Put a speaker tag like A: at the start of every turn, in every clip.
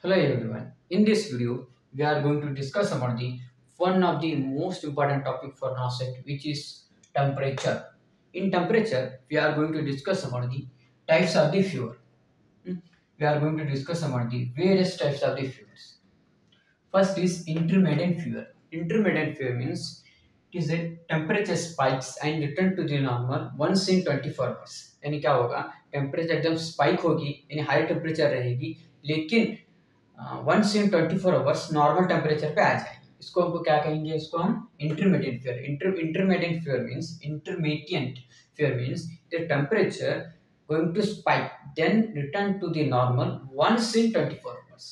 A: Hello everyone. In this video, we are going to discuss about the one of the most important topic for NASET, which is temperature. In temperature, we are going to discuss about the types of the fever. Hmm. We are going to discuss about the various types of the fevers. First is intermittent fever. Intermittent fever means it is a temperature spikes and return to the normal once in 24 hours. यानी क्या होगा, temperature एकदम spike होगी यानी high temperature रहेगी, लेकिन once in 24 hours normal temperature पे आ जाएगी. इसको हमको क्या कहेंगे, इसको हम intermediate fever. Intermediate fever means the temperature going to spike then return to the normal once in 24 hours.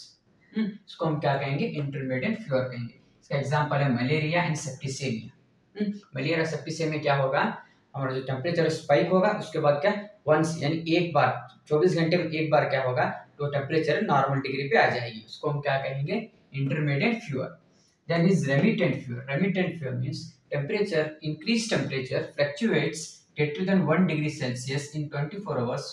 A: इसको हम क्या कहेंगे, इंटरमीडिएट फीवर कहेंगे. इसका एग्जांपल है malaria and septicaemia. Malaria septicaemia क्या होगा, हमारा जो टेम्परेचर स्पाइक होगा उसके बाद क्या वंस यानी एक बार 24 घंटे में एक बार क्या होगा तो टेम्परेचर नॉर्मल डिग्री पे आ जाएगी. उसको हम क्या कहेंगे, intermediate fever. Then is remittent fever. Remittent fever means temperature increase temperature fluctuates greater than 1 degree Celsius in 24 hours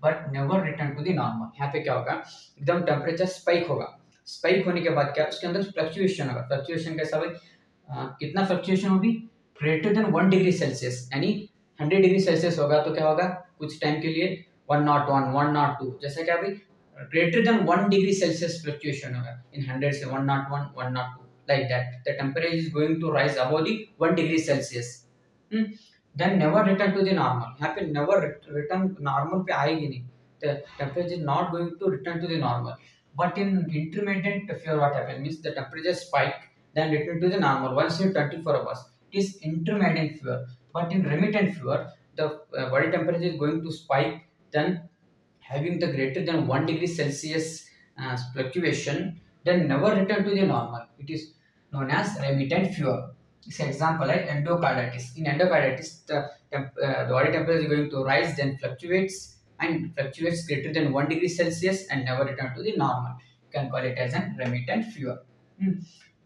A: but never return to the normal. यहाँ पे क्या होगा, एकदम टेम्परेचर स्पाइक होगा, स्पाइक होने के बाद क्या उसके अंदर फ्लक्चुएशन होगा. फ्लक्चुएशन कैसा भाई, कितना फ्लक्चुएशन होगी, ग्रेटर देन 1 डिग्री सेल्सियस यानी 100 डिग्री सेल्सियस होगा तो क्या होगा कुछ टाइम के लिए 101 102, जैसा क्या भाई greater than 1 degree Celsius fluctuation होगा in 100 से 101 102 like that. The temperature is going to rise above the 1 degree Celsius. Then never return to the normal. यहाँ पे never return normal पे आएगी नहीं. The temperature is not going to return to the normal. But in intermittent fever what happens means the temperature spike then return to the normal once in 24 hours. It is intermittent fever. But in remittent fever the body temperature is going to spike then having the greater than 1 degree Celsius fluctuation then never return to the normal. It is known as remittent fever. This example है endocarditis. In endocarditis the body temperature is going to rise then fluctuates greater than 1 degree Celsius and never return to the normal. You can call it as an remittent fever.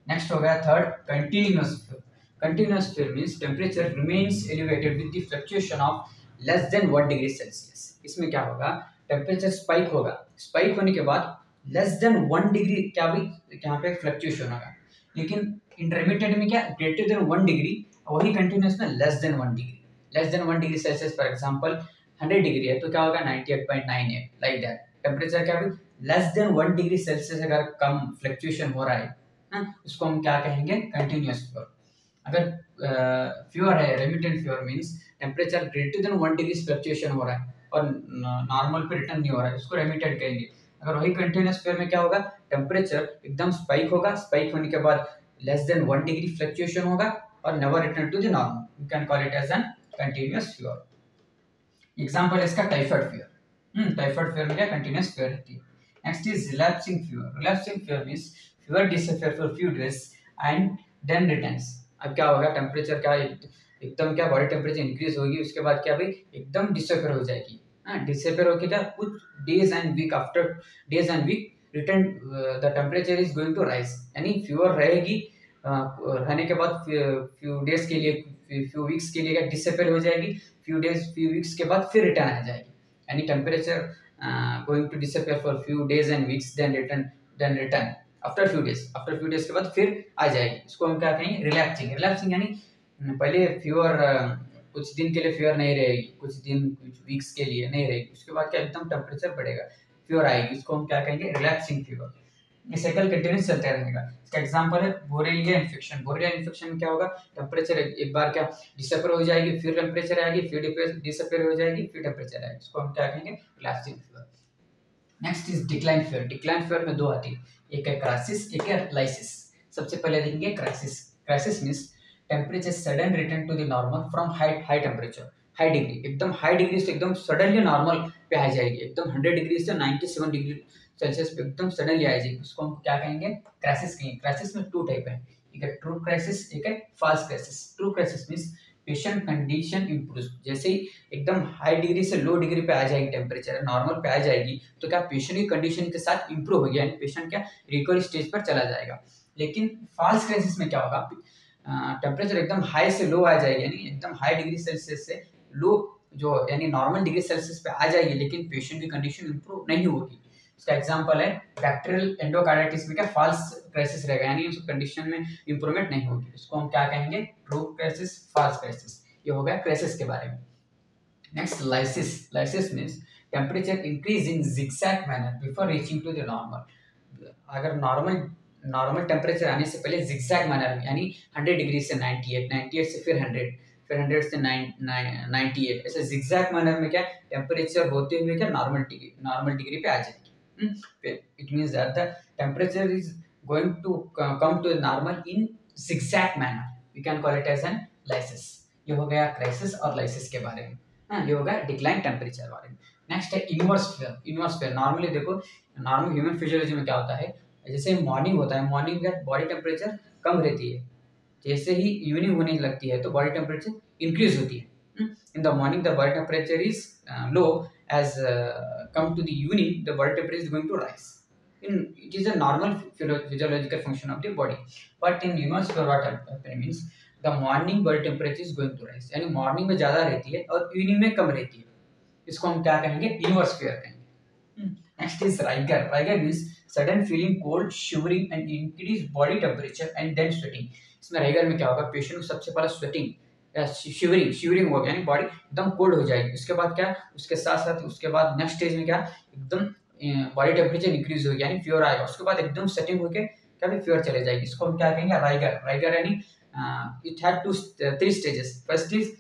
A: Next हो गया third, continuous fever. Continuous fever means temperature remains elevated with the fluctuation of less than 1 degree Celsius. इसमें क्या होगा, temperature spike होगा, spike होने के बाद less than 1 degree क्या भी यहाँ पे फ्लक्चुएशन होगा, लेकिन इंटरमीडिएट में क्या ग्रेटर देन 1 डिग्री, वही कंटिन्यूस में less than 1 degree. Less than 1 degree Celsius for example 100 degree है तो क्या होगा 98.98 लाइक दैट. टेम्परेचर क्या भी लेस देन 1 डिग्री सेल्सियस अगर कम फ्लक्चुएशन हो रहा है उसको हम क्या कहेंगे, कंटिन्यूस फीवर. अगर फीवर है remittent fever means temperature greater than 1 degree fluctuation हो रहा है और नॉर्मल पे रिटर्न नहीं हो रहा है, उसको रेमिटेंट कहेंगे. अगर वही कंटिन्यूस फेयर में क्या होगा, टेम्परेचर एकदम स्पाइक होगा, स्पाइक होने के बाद लेस देन 1 डिग्री फ्लक्चुएशन होगा और never return to the normal. You can call it as an continuous fever. Example है इसका टाइफाइड फीवर. टाइफाइड फीवर में क्या कंटिन्यूस फीवर रहती है. Next is relapsing fever. Relapsing fever means fever disappear for few days and then returns. अब क्या होगा, temperature क्या एकदम क्या बॉडी टेम्परेचर इंक्रीज होगी, उसके बाद क्या भाई एकदम डिसअपियर हो जाएगी. डिसअपियर होके क्या कुछ days and week after days and week return the temperature is going to rise. यानी फीवर रहेगी, रहने के बाद फ्यू डेज के लिए फ्यू वीक्स के लिए डिसअपियर हो जाएगी, फ्यू वीक्स के बाद फिर रिटर्न आ जाएगी. यानी temperature going to disappear for few days and weeks then return after few days के बाद फिर आ जाएगी. इसको हम क्या कहेंगे, रिलैप्सिंग. रिलैप्सिंग यानी पहले फीवर कुछ दिन के लिए फीवर नहीं रहेगी, कुछ वीक्स के लिए नहीं रहेगी, उसके बाद क्या एकदम टेम्परेचर बढ़ेगा, फीवर आएगी. इसको हम क्या कहेंगे, रिलैप्सिंग फीवर. ये साइकिल कंटिन्यूस चलता रहेगा. इसका एग्जांपल है बोरेलिया इन्फेक्शन. बोरेलिया इन्फेक्शन में क्या होगा, टेम्परेचर एक बार क्या डिसअपियर हो जाएगी, फिर टेम्परेचर आएगी, फिर डिसअपियर हो जाएगी, फिर टेम्परेचर आएगी. इसको हम क्या कहेंगे, relapsing fever. Next is decline fever. Decline fever में दो आती है, एक है क्राइसिस, एक है लाइसिस. सबसे पहले देखेंगे crisis. Crisis means temperature sudden return to the normal from high temperature, high degree. एकदम हाई डिग्री से एकदम सडनली नॉर्मल पे आ जाएगी, एकदम 100 डिग्री से 97 डिग्री सेल्सियस पे एकदम सडनली आ जाएगी. उसको हम क्या कहेंगे, क्राइसिस कहेंगे. क्राइसिस में टू टाइप है, एक है ट्रू क्राइसिस, एक है false crisis. True crisis means patient condition improve. जैसे ही एकदम हाई डिग्री से लो डिग्री पे आ जाएगी, टेम्परेचर नॉर्मल पे आ जाएगी तो क्या पेशेंट की कंडीशन के साथ इंप्रूव हो गया, यानी पेशेंट क्या रिकवरी स्टेज पर चला जाएगा. लेकिन फॉल्स क्राइसिस में क्या होगा, टेम्परेचर एकदम हाई से लो आ जाएगी, यानी एकदम हाई डिग्री सेल्सियस से लो जो यानी नॉर्मल डिग्री सेल्सियस पे आ जाएगी, लेकिन पेशेंट की कंडीशन इंप्रूव नहीं होगी. उसका एग्जांपल है बैक्टीरियल एंडोकार्डाइटिस में क्या फॉल्स क्राइसिस रहेगा, यानी उस कंडीशन में इंप्रूवमेंट नहीं होगी, इसको हम क्या कहेंगे ट्रू क्राइसिस फॉल्स क्राइसिस। ये हो गया क्राइसिस के बारे में। Next lysis. Lysis means temperature increase in zigzag manner before reaching to the normal. अगर नॉर्मल टेम्परेचर आने से पहले zigzag मैनर में, यानी 100 डिग्री से 98, 98 से फिर 100, फिर 100 से 98, ऐसे zigzag मैनर में क्या टेम्परेचर होते हुए क्या नॉर्मल डिग्री पे आ जाएगी। It means that the temperature is going to come to normal in zigzag manner, we can call it as an lysis. ये हो गया क्राइसिस और लाइसिस के बारे में। हाँ, ये होगा डिक्लाइन टेम्परेचर बारे में। नेक्स्ट है inverse fair. Inverse fair normally देखो, नॉर्मल ह्यूमन फिजियोलॉजी में क्या होता है, जैसे मॉर्निंग होता है, मॉर्निंग में बॉडी टेम्परेचर कम रहती है, जैसे ही इवनिंग होने लगती है तो बॉडी टेम्परेचर इंक्रीज होती है। In the morning the body temperature is low, as come to the evening the body temperature is going to rise. It is a normal physiological function of the body, but in inverse fear what happens means the morning body temperature is going to rise, यानी morning में ज्यादा रहती है और evening में कम रहती है, इसको हम क्या कहेंगे इनवर्स फेयर कहेंगे। Next is rigor. Rigor means sudden feeling cold, shivering and increase body temperature and then sweating. इसमें राइगर में क्या होगा, पेशेंट को सबसे पहले स्वेटिंग या शिवरिंग होगा, यानी बॉडी एकदम कोल्ड हो जाएगी। उसके बाद क्या, उसके साथ साथ उसके बाद नेक्स्ट स्टेज में क्या एकदम बॉडी टेम्परेचर इंक्रीज होगी, यानी फीवर आएगा। उसके बाद एकदम सेटिंग होके क्या भी फीवर चले जाएगी, इसको हम क्या कहेंगे राइगर। राइगर यानी it had three stages. First is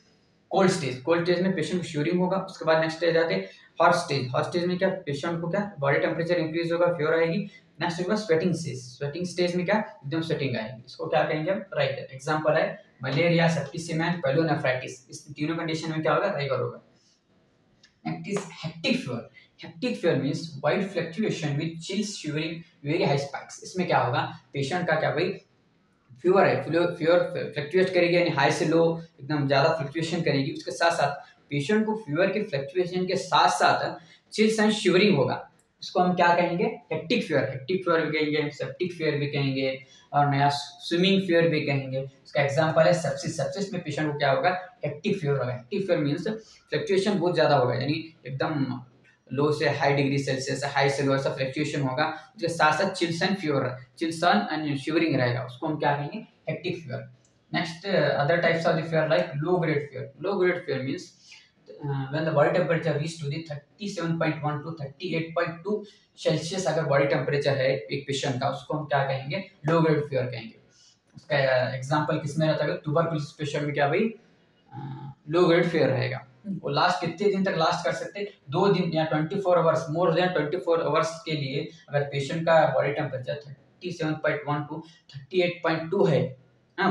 A: cold stage. Cold stage में पेशेंट को शिवरिंग होगा। उसके बाद नेक्स्ट स्टेज आते हैं हॉट स्टेज। हॉट स्टेज में क्या पेशेंट को क्या बॉडी टेम्परेचर इंक्रीज होगा, फीवर आएगी। नेक्स्ट होगा स्वेटिंग स्टेज। स्वेटिंग स्टेज में क्या एकदम स्वेटिंग आएगी, इसको क्या कहेंगे हम राइगर। एग्जांपल है मलेरिया, सेप्टिसिमिया, पाइलोनेफ्राइटिस। इस तीनों कंडीशन में क्या होगा राइगर होगा। Next is hectic fever. Hectic fever means wide fluctuation with chills, shivering, very high spikes. इसमें क्या होगा, पेशेंट का क्या भाई फीवर है, फीवर फ्लक्चुएट करेगी, यानी हाई से लो एकदम ज़्यादा फ्लक्चुएशन करेगी। उसके साथ साथ पेशेंट को फीवर के फ्लक्चुएशन के साथ साथ चिल्स एंड शिवरिंग होगा, इसको हम क्या कहेंगे हेक्टिक फीवर। हेक्टिक फीवर भी कहेंगे, सेप्टिक फीवर भी कहेंगे और नया स्विमिंग फीवर भी कहेंगे। उसका एग्जांपल है सेप्सिस। सेप्सिस में पेशेंट को क्या होगा हेक्टिक फीवर होगा। हेक्टिक फीवर मीन्स फ्लक्चुएशन बहुत ज़्यादा होगा, यानी एकदम लो से हाई डिग्री सेल्सियस, हाई से लो ऐसा फ्लक्चुएशन होगा। उसके साथ साथ chills and fever, chills and shivering रहेगा, उसको हम क्या कहेंगे hectic fever. Next other types of the fever like low grade fever. Low grade fever means when the body temperature reach to the 37.1 to 38.2 Celsius अगर body temperature है एक patient का, उसको हम क्या कहेंगे लो ग्रेड फीवर कहेंगे। उसका एग्जांपल किसमें रहता है, ट्यूबरकुलोसिस पेशेंट में क्या भाई लो ग्रेड फीवर रहेगा। वो लास्ट कितने दिन तक लास्ट कर सकते हैं, 2 दिन या 24 आवर्स, मोर देन 24 आवर्स के लिए अगर पेशेंट का बॉडी टेम्परेचर 37.1 टू 38.2 है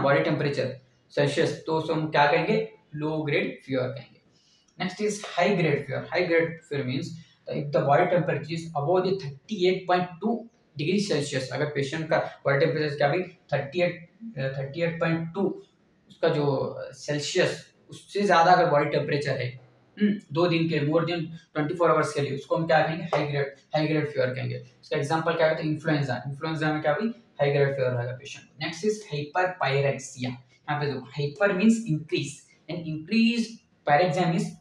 A: बॉडी टेम्परेचर सेल्सियस, तो उसको हम क्या कहेंगे लो ग्रेड फीवर कहेंगे। Next is high grade fever. High grade fever means if the body temperature is above the 38.2 degree celsius. अगर पेशेंट का बॉडी टेम्परेचर क्या भाई 38.2 उसका जो सेल्सियस उससे ज्यादा अगर बॉडी टेम्परेचर है 2 दिन के मोर देन 24 आवर्स के लिए, उसको हम क्या कहेंगे हाई ग्रेड फीवर कहेंगे। उसका एग्जांपल क्या है इन्फ्लुएंजा। इन्फ्लुएंजा में क्या भाई हाई ग्रेड फीवर रहेगा पेशेंट। Next is hyperpyrexia. यहाँ पे देखो hyper means increase and increase, pyrexia means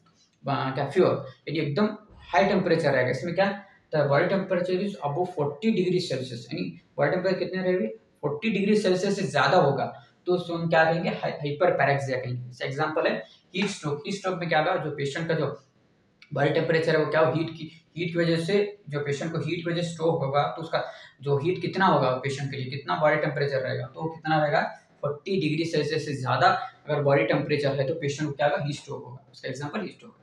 A: क्या फीवर, यदि एकदम हाई टेम्परेचर रहेगा। इसमें क्या the body temperature is above 40 degree Celsius, यानी बॉडी टेम्परेचर कितने रहेगी 40 डिग्री सेल्सियस से ज्यादा होगा, तो उसको हम क्या कहेंगे हाइपरपैरेक्सिया कहेंगे। एग्जांपल है हीट स्ट्रोक। हीट स्ट्रोक में क्या होगा, जो पेशेंट का जो बॉडी टेम्परेचर है वो क्या हो हीट की वजह से, जो पेशेंट को हीट की वजह से स्ट्रोक होगा तो उसका जो हीट कितना होगा पेशेंट के लिए, कितना बॉडी टेम्परेचर रहेगा, तो कितना रहेगा 40 डिग्री सेल्सियस से ज्यादा अगर बॉडी टेम्परेचर है तो पेशेंट को क्या होगा हीट स्ट्रोक होगा। उसका example heat stroke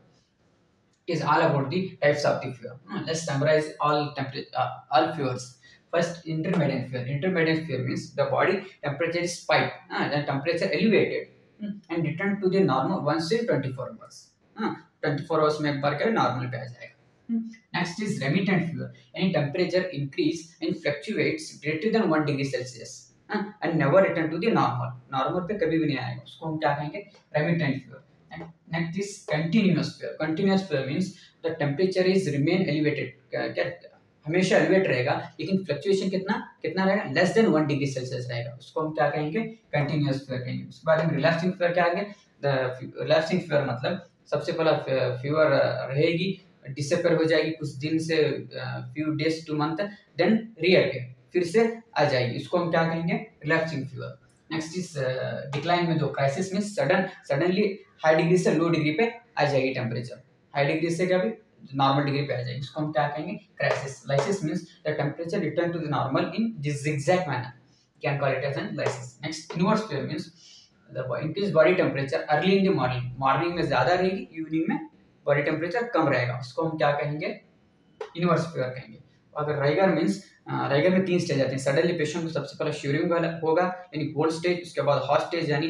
A: is all about the types of the fever. Let's summarize all fevers. First, intermittent fever. Intermittent fever means the body temperature is spiked and temperature elevated and return to the normal once in 24 hours. 24 hours में एक बार क्या normal पे आ जाएगा। Next is remittent fever. Any temperature increase and fluctuates greater than 1 degree Celsius and never return to the normal. Normal पे कभी भी नहीं आएगा, उसको हम क्या कहेंगे remittent fever. Next is continuous fever. Continuous fever means the temperature is remain elevated. क्या हमेशा एलिवेट रहेगा लेकिन फ्लक्चुएशन कितना रहेगा लेस देन 1 डिग्री सेल्सियस रहेगा, उसको हम क्या कहेंगे कंटिन्यूअस फीवर कहेंगे। उसके बाद हम रिलैप्सिंग फीवर क्या आएंगे। द रिलैप्सिंग फीवर मतलब सबसे पहला फीवर रहेगी डिसअपियर हो जाएगी कुछ दिन से, few days to month, then reappear, फिर से आ जाएगी, इसको हम क्या कहेंगे, relapsing fever. Next is decline में, दो क्राइसिस में सडनली हाई डिग्री से लो डिग्री पे आ जाएगी टेम्परेचर, हाई डिग्री से क्या भी नॉर्मल डिग्री पे आ जाएगी, इसको हम क्या कहेंगे, crisis. Lysis means the temperature return to the normal in this zigzag manner, can call it as an lysis. Next inverse fever means the increase body temperature early in the morning, morning में ज्यादा रहेगी, evening में body temperature कम रहेगा, उसको हम क्या कहेंगे, inverse fever कहेंगे। अगर राइगर मींस, राइगर में 3 स्टेज आते हैं। सडनली पेशेंट को सबसे पहले शिवरिंग होगा यानी कोल्ड स्टेज, उसके बाद हॉट स्टेज यानी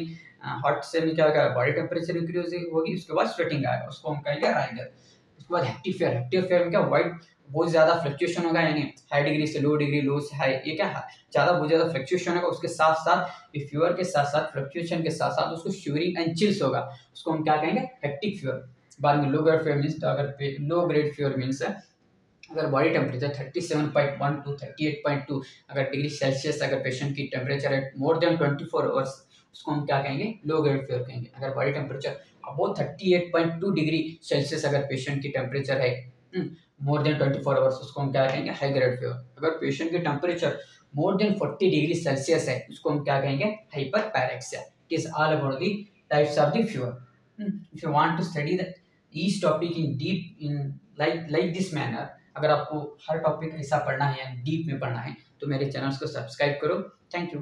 A: हॉट से में क्या होगा, बॉडी टेम्परेचर इंक्रीज होगी, उसके बाद स्वेटिंग आएगा, उसको हम कहेंगे राइगर। उसके बाद हेक्टिक फीवर, हेक्टिक फीवर में क्या वाइट बहुत ज्यादा फ्लक्चुएशन होगा, यानी हाई डिग्री से लो डिग्री, लो से हाई, ये क्या ज्यादा बहुत ज्यादा फ्लक्चुएशन होगा, उसके साथ साथ फीवर के साथ साथ फ्लक्चुएशन के साथ साथ उसको शिवरिंग एंड चिल्स होगा, उसको हम क्या कहेंगे, हेक्टिक फीवर। बाद में लो ग्रेड फीवर मींस, तो अगर लो ग्रेड फीवर मींस अगर बॉडी टेम्परेचर 37.1 टू 38.2 अगर डिग्री सेल्सियस, अगर पेशेंट की टेम्परेचर है मोर देन 24 आवर्स, उसको हम क्या कहेंगे, लो ग्रेड फीवर कहेंगे। अगर body temperature above 38.2 degree celsius अगर पेशेंट की टेम्परेचर है मोर देन 24 आवर्स, उसको हम क्या कहेंगे, हाई ग्रेड फीवर। अगर पेशेंट की temperature more than 40 degree celsius है, उसको हम क्या कहेंगे, hyper pyrexia. It is all about the types of the fever. If you want to study the each topic in deep in like this manner, अगर आपको हर topic ऐसा पढ़ना है या डीप में पढ़ना है, तो मेरे चैनल्स को सब्सक्राइब करो। Thank you.